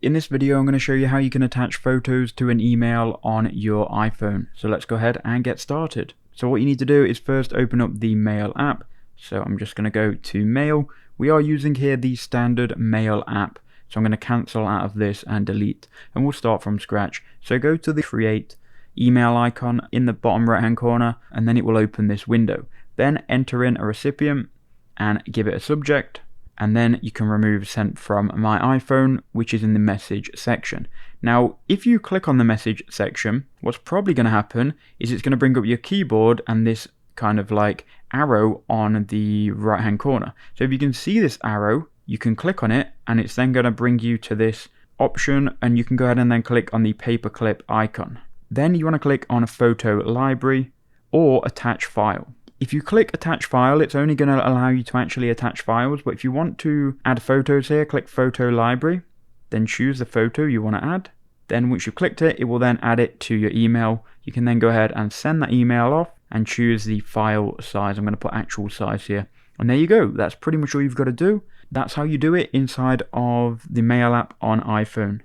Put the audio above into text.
In this video, I'm going to show you how you can attach photos to an email on your iPhone. So let's go ahead and get started. So what you need to do is first open up the Mail app. So I'm just going to go to Mail. We are using here the standard Mail app. So I'm going to cancel out of this and delete. And we'll start from scratch. So go to the Create email icon in the bottom right hand corner, and then it will open this window. Then enter in a recipient and give it a subject. And then you can remove sent from my iPhone, which is in the message section. Now, if you click on the message section, what's probably going to happen is it's going to bring up your keyboard and this kind of like arrow on the right hand corner. So if you can see this arrow, you can click on it and it's then going to bring you to this option, and you can go ahead and then click on the paperclip icon. Then you want to click on a photo library or attach file. If you click attach file, it's only going to allow you to actually attach files, but if you want to add photos here, click photo library, then choose the photo you want to add. Then once you've clicked it, it will then add it to your email. You can then go ahead and send that email off and choose the file size. I'm going to put actual size here. And there you go. That's pretty much all you've got to do. That's how you do it inside of the Mail app on iPhone.